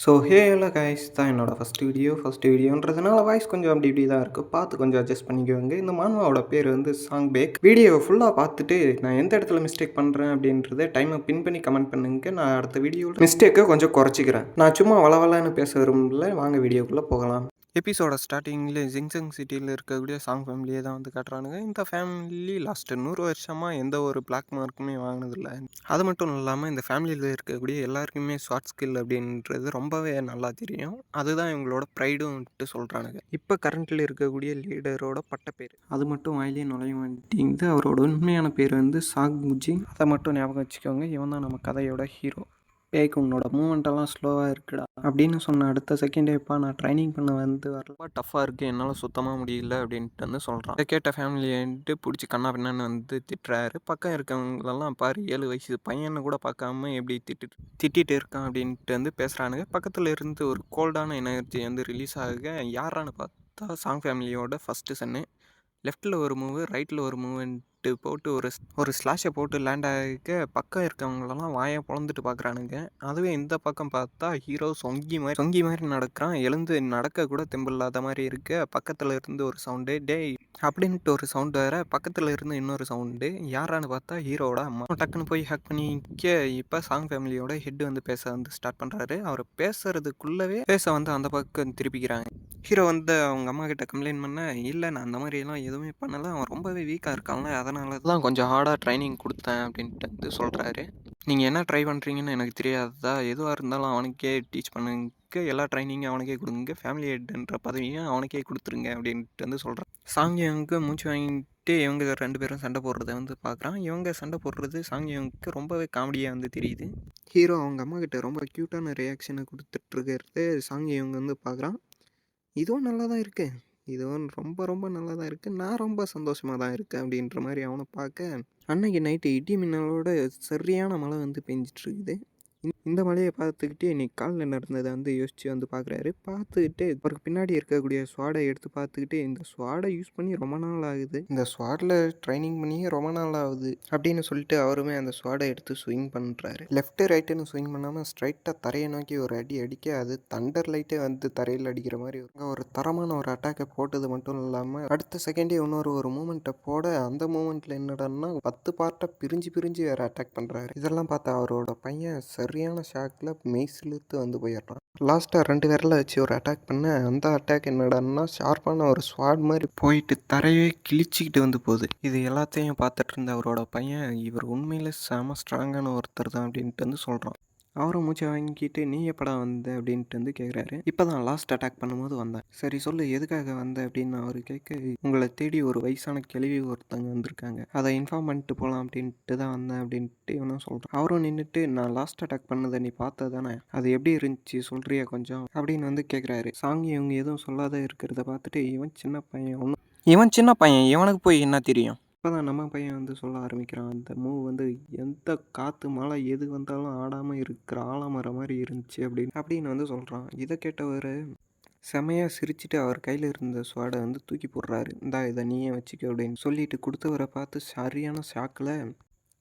Hello guys தான் என்னோடய first வீடியோன்றதுனால voice கொஞ்சம் அப்படி இப்படி தான் இருக்குது. பார்த்து கொஞ்சம் அட்ஜஸ்ட் பண்ணிக்குவாங்க. இந்த மான்வாவோட பேர் வந்து சாங் பேக். வீடியோவை ஃபுல்லாக பார்த்துட்டு நான் எந்த இடத்துல மிஸ்டேக் பண்ணுறேன் அப்படின்றத டைமை பின் பண்ணி கமெண்ட் பண்ணுங்க. நான் அடுத்த வீடியோவில் மிஸ்டேக்கை கொஞ்சம் குறைச்சிக்கிறேன். நான் சும்மா வளவலன்னு பேச விரும்பல. வாங்க வீடியோக்குள்ளே போகலாம். எபிசோட ஸ்டார்டிங்கில் ஜிங்சங் சிட்டியில் இருக்கக்கூடிய சாங் ஃபேமிலியை தான் வந்து காட்டுறானுங்க. இந்த ஃபேமிலி லாஸ்ட்டு 100 வருஷமாக எந்த ஒரு பிளாக் மார்க்குமே வாங்கினதில்லை. அது மட்டும் இல்லாமல் இந்த ஃபேமிலியில் இருக்கக்கூடிய எல்லாருக்குமே ஷார்ட் ஸ்கில் அப்படின்றது ரொம்பவே நல்லா தெரியும். அதுதான் இவங்களோட ப்ரைடும்ட்டு சொல்கிறானுங்க. இப்போ கரண்ட்டில் இருக்கக்கூடிய லீடரோட பட்ட பேர் அது மட்டும் வாயிலே நுழைய மாட்டேங்குது. அவரோட உண்மையான பேர் வந்து சாக் முஜி. அதை மட்டும் ஞாபகம் வச்சுக்கோங்க. இவன் தான் நம்ம கதையோட ஹீரோ. பேய்க்கு உன்னோட மூமெண்ட்டெல்லாம் ஸ்லோவாக இருக்குடா அப்படின்னு சொன்ன அடுத்த செகண்டேப்பா நான் ட்ரைனிங் பண்ண வந்து வரலாம் டஃப்பாக இருக்குது, என்னால் சுத்தமாக முடியல அப்படின்ட்டு வந்து சொல்கிறான். இதை கேட்ட ஃபேமிலியன்ட்டு பிடிச்சி கண்ணா பின்னான்னு வந்து திட்டுறாரு. பக்கம் இருக்கவங்களெல்லாம் பாரு 7 வயசு பையனை கூட பார்க்காம எப்படி திட்டிகிட்டு இருக்கான் அப்படின்ட்டு வந்து பேசுகிறானுங்க. பக்கத்தில் இருந்து ஒரு கோல்டான எனர்ஜி வந்து ரிலீஸ் ஆக யாரான்னு பார்த்தா சாங் ஃபேமிலியோட ஃபஸ்ட்டு சன்னு. லெஃப்ட்டில் ஒரு மூவு, ரைட்டில் ஒரு மூவ்ன்ட்டு போட்டு ஒரு ஸ்லாஷை போட்டு லேண்ட் ஆகிக்க பக்கம் இருக்கவங்களெல்லாம் வாயை பொழந்துட்டு பார்க்குறானுங்க. அதுவே இந்த பக்கம் பார்த்தா ஹீரோ சொங்கி மாதிரி நடக்கிறான். எழுந்து நடக்க கூட தெம்பில்லாத மாதிரி இருக்கு. பக்கத்தில் இருந்து ஒரு சவுண்டு டேய் அப்படின்ட்டு ஒரு சவுண்டு வேறு. பக்கத்தில் இருந்து இன்னொரு சவுண்டு. யாரான்னு பார்த்தா ஹீரோட அம்மா. டக்குன்னு போய் ஹேக் பண்ணிக்க இப்போ சாங் ஃபேமிலியோட ஹெட் வந்து பேச வந்து ஸ்டார்ட் பண்ணுறாரு. அவர் பேசுறதுக்குள்ளவே பேச வந்து அந்த பக்கம் திருப்பிக்கிறாங்க. ஹீரோ வந்து அவங்க அம்மா கிட்ட கம்ப்ளைண்ட் பண்ண, இல்லை நான் அந்த மாதிரியெல்லாம் எதுவுமே பண்ணலை, அவன் ரொம்பவே வீக்காக இருக்கான்ல, அதனால தான் கொஞ்சம் ஹார்டாக ட்ரைனிங் கொடுத்தேன் அப்படின்ட்டு வந்து சொல்கிறாரு. நீங்கள் என்ன ட்ரை பண்ணுறீங்கன்னு எனக்கு தெரியாதா, எதுவாக இருந்தாலும் அவனுக்கே டீச் பண்ணுங்க, எல்லா ட்ரைனிங்கும் அவனுக்கே கொடுங்க, ஃபேமிலி ஹெட்ன்ற பதவியும் அவனுக்கே கொடுத்துருங்க அப்படின்ட்டு வந்து சொல்கிறான். சாங்கியவங்க மூச்சு வாங்கிட்டு இவங்க 2 பேரும் சண்டை போடுறத வந்து பார்க்குறான். இவங்க சண்டை போடுறது சாங்கியவங்களுக்கு ரொம்பவே காமெடியாக வந்து தெரியுது. ஹீரோ அவங்க அம்மா கிட்ட ரொம்ப க்யூட்டான ரியாக்ஷனை கொடுத்துட்ருக்கிறது சாங்கியவங்க வந்து பார்க்குறான். இதுவும் நல்லா தான் இருக்குது, இதுவும் ரொம்ப ரொம்ப நல்லா தான் இருக்குது, நான் ரொம்ப சந்தோஷமாக தான் இருக்கேன் அப்படின்ற மாதிரி அவனை பார்க்க அன்னைக்கு நைட்டு இடி மின்னலோட சரியான மழை வந்து பெஞ்சிட்ருக்குது. இந்த மலையை பார்த்துக்கிட்டே இன்னைக்கு காலில் நடந்ததை வந்து யோசித்து வந்து பார்க்குறாரு. பார்த்துக்கிட்டு அவருக்கு பின்னாடி இருக்கக்கூடிய ஸ்வாடை எடுத்து பார்த்துக்கிட்டு, இந்த ஸ்வாடை யூஸ் பண்ணி ரொம்ப நாள் ஆகுது, இந்த ஸ்வாடில் ட்ரைனிங் பண்ணியே ரொம்ப நாள் ஆகுது அப்படின்னு சொல்லிட்டு அவருமே அந்த ஸ்வாடை எடுத்து ஸ்விங் பண்ணுறாரு. லெஃப்ட்டு ரைட்டுன்னு ஸ்விங் பண்ணாமல் ஸ்ட்ரைட்டாக தரையை நோக்கி ஒரு அடி அடிக்க அது தண்டர் லைட்டே வந்து தரையில் அடிக்கிற மாதிரி ஒரு தரமான ஒரு அட்டாக்கை போட்டது மட்டும் இல்லாமல் அடுத்த செகண்டே இன்னொரு மூமெண்ட்டை போட அந்த மூமெண்ட்டில் என்னடான்னா 10 பார்ட்டாக பிரிஞ்சு வேறு அட்டாக் பண்ணுறாரு. இதெல்லாம் பார்த்தா அவரோட பையன் சரியான ஷாக்கில் மெய்சிலுத்து வந்து போயிடுறான். லாஸ்ட்டாக 2 விரலை வச்சு ஒரு அட்டாக் பண்ண அந்த அட்டாக் என்னடான்னா ஷார்ப்பான ஒரு ஸ்வாட் மாதிரி போயிட்டு தரையே கிழிச்சிக்கிட்டு வந்து போகுது. இது எல்லாத்தையும் பார்த்துட்டு இருந்த அவரோட பையன் இவர் உண்மையிலே செம ஸ்ட்ராங்கான ஒருத்தர் தான் அப்படின்ட்டு வந்து சொல்கிறான். அவரும் மூச்சை வாங்கிட்டு நீ எப்படா வந்த அப்படின்ட்டு வந்து கேட்குறாரு. இப்போ தான் லாஸ்ட் அட்டாக் பண்ணும்போது வந்தேன். சரி சொல்லு எதுக்காக வந்த அப்படின்னு அவர் கேட்க, உங்களை தேடி ஒரு வயசான கிழவி ஒருத்தவங்க வந்திருக்காங்க, அதை இன்ஃபார்ம் பண்ணிட்டு போகலாம் அப்படின்ட்டு தான் வந்தேன் அப்படின்ட்டு இவனும் சொல்கிறான். அவரும் நின்றுட்டு நான் லாஸ்ட் அட்டாக் பண்ணதை நீ பார்த்த தானே, அது எப்படி இருந்துச்சு சொல்கிறியா கொஞ்சம் அப்படின்னு வந்து கேட்குறாரு. சாங்கி இவங்க எதுவும் சொல்லாத இருக்கிறத பார்த்துட்டு இவன் சின்ன பையன் இவனுக்கு போய் என்ன தெரியும். இப்போ தான் நம்ம பையன் வந்து சொல்ல ஆரம்பிக்கிறான். அந்த மூவ் வந்து எந்த காற்று மழை எது வந்தாலும் ஆடாமல் இருக்கிற ஆலமரம் மாதிரி இருந்துச்சு அப்படின்னு வந்து சொல்கிறான். இதை கேட்டவர் செமையாக சிரிச்சுட்டு அவர் கையில் இருந்த ஸ்வாடை வந்து தூக்கி போடுறாரு. இந்தா இதை நீயே வச்சுக்க அப்படின்னு சொல்லிட்டு கொடுத்தவரை பார்த்து சரியான ஷாக்கில்,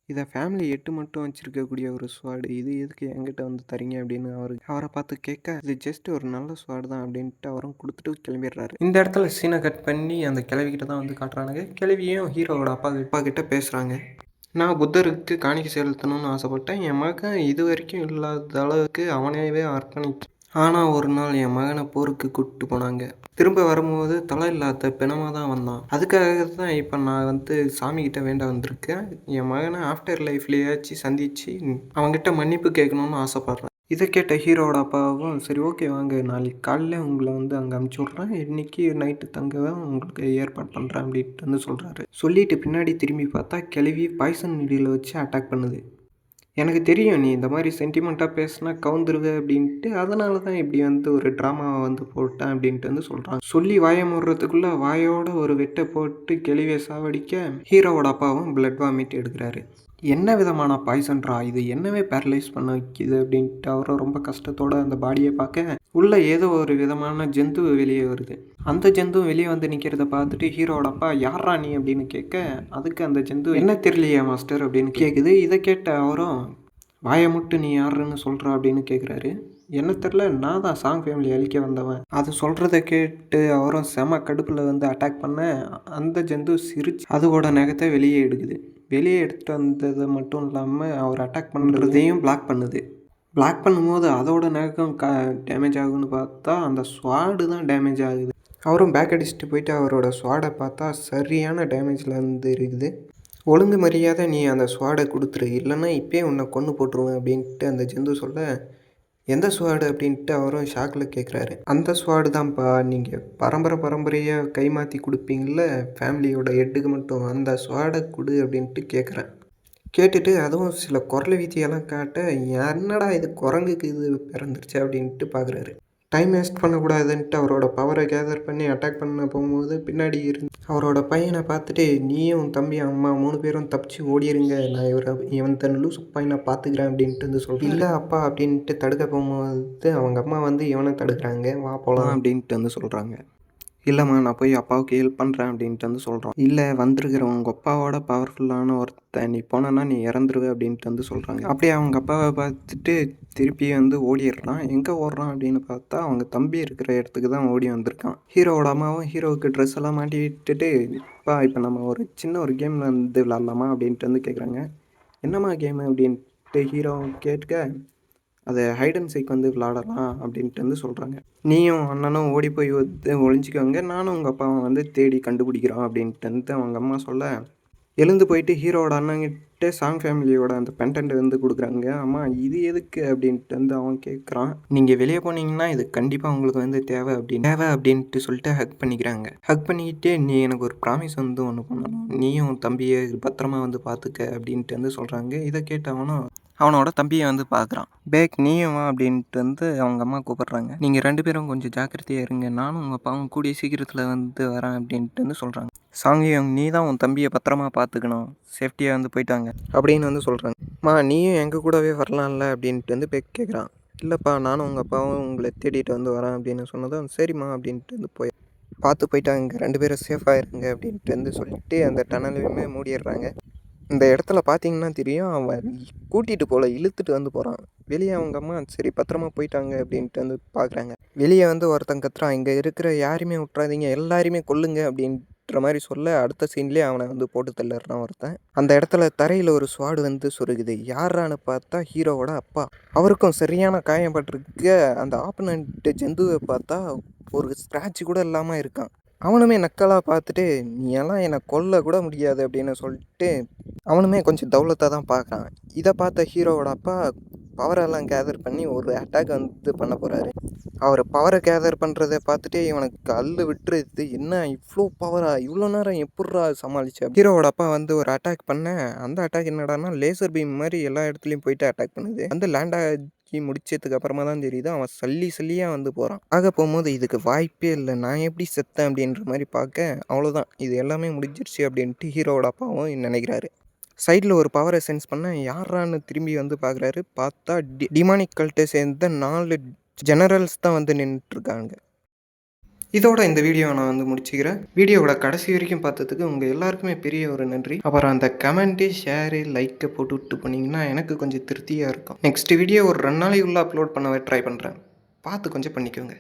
இதை ஃபேமிலி 8 மட்டும் வச்சுருக்கக்கூடிய ஒரு ஸ்வாடு, இது எதுக்கு என்கிட்ட வந்து தரீங்க அப்படின்னு அவரை பார்த்து கேட்க, இது ஜஸ்ட் ஒரு நல்ல ஸ்வாடு தான் அப்படின்ட்டு அவரும் கொடுத்துட்டு கிளம்பிடுறாரு. இந்த இடத்துல சீனை கட் பண்ணி அந்த கிழவிக்கிட்ட தான் வந்து காட்டுறானுங்க. கிழவியும் ஹீரோவோட அப்பா கிட்ட பேசுகிறாங்க. நான் புத்தருக்கு காணிக்கை செலுத்தணும்னு ஆசைப்பட்டேன், என் மகன் இது வரைக்கும் இல்லாத அளவுக்கு அவனையவே அர்ப்பணிச்சு, ஆனால் ஒரு நாள் என் மகனை போருக்கு கூப்பிட்டு போனாங்க. திரும்ப வரும்போது தலை இல்லாத பிணமாக தான் வந்தான். அதுக்காக தான் இப்போ நான் வந்து சாமிக்கிட்ட வேண்ட வந்திருக்கேன். என் மகனை ஆஃப்டர் லைஃப்லேயாச்சும் சந்தித்து அவங்ககிட்ட மன்னிப்பு கேட்கணும்னு ஆசைப்பட்றேன். இதை கேட்ட ஹீரோட அப்பாவும் சரி ஓகே வாங்க, நாளைக்கு காலையில் உங்களை வந்து அங்கே அனுப்பிச்சி விட்றேன், இன்றைக்கி நைட்டு தங்கவே உங்களுக்கு ஏற்பாடு பண்ணுறேன் அப்படின்ட்டு வந்து சொல்கிறாரு. சொல்லிட்டு பின்னாடி திரும்பி பார்த்தா கிழவி பாய்சன் நீடியில் வச்சு அட்டாக் பண்ணுது. எனக்கு தெரியும் நீ இந்த மாதிரி சென்டிமெண்ட்டாக பேசினா கவுந்துருவே அப்படின்ட்டு, அதனால தான் இப்படி வந்து ஒரு ட்ராமாவை வந்து போட்டேன் அப்படின்ட்டு வந்து சொல்கிறான். சொல்லி வாயை மூடுறதுக்குள்ளே வாயோட ஒரு வெட்டை போட்டு கிழவியை சாவடிக்க ஹீரோவோட அப்பாவும் பிளட் வாமிட் எடுக்கிறாரு. என்ன விதமான பாய்சன்ட்ரா இது, என்னவே பேரலைஸ் பண்ண வைக்கிது அப்படின்ட்டு அவரும் ரொம்ப கஷ்டத்தோடு அந்த பாடியை பார்க்க உள்ளே ஏதோ ஒரு விதமான ஜந்து வெளியே வருது. அந்த ஜந்து வெளியே வந்து நிற்கிறத பார்த்துட்டு ஹீரோட அப்பா யாரா நீ அப்படின்னு கேட்க, அதுக்கு அந்த ஜந்து என்ன தெரியலையா மாஸ்டர் அப்படின்னு கேட்குது. இதை கேட்ட அவரும் வாயை முட்டு நீ யாருன்னு சொல்கிறா அப்படின்னு கேட்குறாரு. என்ன தெரில, நான் தான் சாங் ஃபேமிலி அழிக்க வந்தவன். அது சொல்கிறத கேட்டு அவரும் செம கடுப்பில் வந்து அட்டாக் பண்ண, அந்த ஜந்து சிரிச்சு அதோட நகத்தை வெளியே எடுக்குது. வெளியே எடுத்துகிட்டு வந்தது மட்டும் இல்லாமல் அவர் அட்டாக் பண்ணுறதையும் பிளாக் பண்ணுது. பிளாக் பண்ணும்போது அதோட நகம் டேமேஜ் ஆகுன்னு பார்த்தா அந்த ஸ்வாடு தான் டேமேஜ் ஆகுது. அவரும் பேக் அடிச்சுட்டு போயிட்டு அவரோட ஸ்வாடை பார்த்தா சரியான டேமேஜில் வந்து இருக்குது. ஒழுங்கு மரியாதை நீ அந்த ஸ்வாடை கொடுத்துரு, இல்லைன்னா இப்போயே உன்னை கொன்று போட்டுருவேன் அப்படின்ட்டு அந்த ஜந்து சொல்ல, எந்த ஸ்வாடு அப்படின்ட்டு அவரும் ஷாக்கில் கேட்குறாரு. அந்த ஸ்வாடு தான்ப்பா, நீங்கள் பரம்பரையாக கை மாற்றி கொடுப்பீங்கள ஃபேமிலியோட ஹெட்டுக்கு மட்டும், அந்த ஸ்வாடை கொடு அப்படின்ட்டு கேட்குறேன். கேட்டுட்டு அதுவும் சில குரல் வீதியெல்லாம் காட்ட, என்னடா இது குரங்குக்கு இது பிறந்துருச்சு அப்படின்ட்டு பார்க்குறாரு. டைம் வேஸ்ட் பண்ணக்கூடாதுன்ட்டு அவரோட பவரை கேதர் பண்ணி அட்டாக் பண்ண போகும்போது பின்னாடி இருந்து அவரோட பையனை பார்த்துட்டு, நீயும் தம்பி அம்மா 3 பேரும் தப்பிச்சு ஓடிடுங்க, நான் இவன் தன் லூஸ் பையனை பார்த்துக்கிறேன் அப்படின்ட்டு வந்து சொல்கிறேன். இல்லை அப்பா அப்படின்ட்டு தடுக்க போகும்போது அவங்க அம்மா வந்து இவனை தடுக்கிறாங்க. வா போகலாம் அப்படின்ட்டு வந்து சொல்கிறாங்க. இல்லைம்மா, நான் போய் அப்பாவுக்கு ஹெல்ப் பண்ணுறேன் அப்படின்ட்டு வந்து சொல்கிறான். இல்லை, வந்திருக்கிற உங்கள் அப்பாவோட பவர்ஃபுல்லான ஒருத்தன், நீ போனேன்னா நீ இறந்துருவே அப்படின்ட்டு வந்து சொல்கிறாங்க. அப்படியே அவங்க அப்பாவை பார்த்துட்டு திருப்பி வந்து ஓடிடுறான். எங்கே ஓடுறான் அப்படின்னு பார்த்தா அவங்க தம்பி இருக்கிற இடத்துக்கு தான் ஓடி வந்திருக்கான். ஹீரோவோட அம்மாவும் ஹீரோவுக்கு ட்ரெஸ் எல்லாம் மாட்டி விட்டுட்டு, இப்போ நம்ம ஒரு சின்ன ஒரு கேமில் வந்து விளாட்லாமா அப்படின்ட்டு வந்து கேட்குறாங்க. என்னம்மா கேமு அப்படின்ட்டு ஹீரோ கேட்க, அதை ஹைட் அண்ட் சீக் வந்து விளாடலாம் அப்படின்ட்டு வந்து சொல்கிறாங்க. நீயும் அண்ணனும் ஓடி போய் வந்து ஒளிஞ்சிக்கோங்க, நானும் உங்கள் அப்பாவை வந்து தேடி கண்டுபிடிக்கிறோம் அப்படின்ட்டு வந்து அவங்க அம்மா சொல்ல, எழுந்து போயிட்டு ஹீரோவோட அண்ணங்கிட்ட சாங் ஃபேமிலியோட அந்த பென்டென்ட் வந்து கொடுக்குறாங்க. அம்மா இது எதுக்கு அப்படின்ட்டு வந்து அவன் கேட்குறான். நீங்கள் வெளியே போனீங்கன்னா இது கண்டிப்பாக உங்களுக்கு வந்து தேவை அப்படின்ட்டு சொல்லிட்டு ஹக் பண்ணிக்கிறாங்க. ஹக் பண்ணிக்கிட்டே, நீ எனக்கு ஒரு ப்ராமிஸ் வந்து ஒன்று பண்ணணும், நீயும் தம்பியை பத்திரமா வந்து பார்த்துக்க அப்படின்ட்டு வந்து சொல்கிறாங்க. இதை கேட்டவனும் அவனோட தம்பியை வந்து பார்க்குறான். பேக் நீயும் வா அப்படின்ட்டு வந்து அவங்க அம்மா கூப்பிட்றாங்க. நீங்கள் 2 பேரும் கொஞ்சம் ஜாக்கிரதையாக இருங்க, நானும் உங்கள் அப்பாவும் கூடிய சீக்கிரத்தில் வந்து வரேன் அப்படின்ட்டு வந்து சொல்கிறாங்க. சாங்கியம், நீ தான் உன் தம்பியை பத்திரமா பார்த்துக்கணும், சேஃப்டியாக வந்து போயிட்டாங்க அப்படின்னு வந்து சொல்கிறாங்க. நீயும் எங்கள் கூடவே வரலாம்ல அப்படின்ட்டு வந்து பேக் கேட்குறான். இல்லைப்பா, நானும் உங்கள் அப்பாவும் உங்களை தேடிட்டு வந்து வரேன் அப்படின்னு சொன்னதும் சரிம்மா அப்படின்ட்டு வந்து பார்த்து போயிட்டாங்க. 2 பேரும் சேஃபாக இருங்க அப்படின்ட்டு வந்து சொல்லிட்டு அந்த டனலையுமே மூடிடுறாங்க. இந்த இடத்துல பார்த்தீங்கன்னா தெரியும், அவன் கூட்டிகிட்டு போகல, இழுத்துட்டு வந்து போகிறான். வெளியே அவங்க அம்மா சரி பத்திரமா போயிட்டாங்க அப்படின்ட்டு வந்து பார்க்குறாங்க. வெளியே வந்து ஒருத்தன் கத்துறான், இங்கே இருக்கிற யாரையுமே விட்றாதீங்க, எல்லாரையுமே கொல்லுங்க அப்படின்ற மாதிரி சொல்ல, அடுத்த சீன்லேயே அவனை வந்து போட்டு தள்ளிடுறான் ஒருத்தன். அந்த இடத்துல தரையில் ஒரு ஸ்வாடு வந்து சொருகுது. யாரான்னு பார்த்தா ஹீரோவோட அப்பா. அவருக்கும் சரியான காயப்பட்டிருக்கு. அந்த ஆப்பனண்ட் ஜந்துவை பார்த்தா ஒரு ஸ்க்ராட்ச் கூட இல்லாமல் இருக்கான். அவனுமே நக்கலாக பார்த்துட்டு, நீ எல்லாம் என்னை கொல்ல கூட முடியாது அப்படின்னு சொல்லிட்டு அவனுமே கொஞ்சம் தௌலத்தாக தான் பார்க்குறான். இதை பார்த்த ஹீரோவோட அப்பா பவரெல்லாம் கேதர் பண்ணி ஒரு அட்டாக் வந்து பண்ண போகிறாரு. அவர் பவரை கேதர் பண்ணுறதை பார்த்துட்டு இவனுக்கு அல்லு விட்டுருது. என்ன இவ்வளோ பவரா, இவ்வளோ நேரம் எப்பட்றா சமாளிச்சு? ஹீரோவோட அப்பா வந்து ஒரு அட்டாக் பண்ண, அந்த அட்டாக் என்னடானா லேசர் பீம் மாதிரி எல்லா இடத்துலையும் போயிட்டு அட்டாக் பண்ணுது. வந்து லேண்ட் ஆகி முடிச்சதுக்கு அப்புறமா தான் தெரியுது அவன் சல்லியாக வந்து போகிறான். ஆக போகும்போது இதுக்கு வாய்ப்பே இல்லை, நான் எப்படி செத்தேன் அப்படின்ற மாதிரி பார்க்க, அவ்வளோதான் இது எல்லாமே முடிஞ்சிருச்சு அப்படின்ட்டு ஹீரோவோட அப்பாவும் நினைக்கிறாரு. சைடில் ஒரு பவரை சென்ஸ் பண்ண, யாரான்னு திரும்பி வந்து பார்க்குறாரு. பார்த்தா டிமானிக் கல்ட்டை சேர்ந்த 4 ஜெனரல்ஸ் தான் வந்து நின்றுட்டுருக்காங்க. இதோட இந்த வீடியோவை நான் வந்து முடிச்சுக்கிறேன். வீடியோவோட கடைசி வரைக்கும் பார்த்ததுக்கு உங்கள் எல்லாருக்குமே பெரிய ஒரு நன்றி. அப்புறம் அந்த கமெண்ட்டு, ஷேரு, லைக்கை போட்டு விட்டு பண்ணிங்கன்னா எனக்கு கொஞ்சம் திருப்தியாக இருக்கும். நெக்ஸ்ட் வீடியோ ஒரு 2 நாளைக்குள்ளே அப்லோட் பண்ண ட்ரை பண்ணுறேன். பார்த்து கொஞ்சம் பண்ணிக்கோங்க.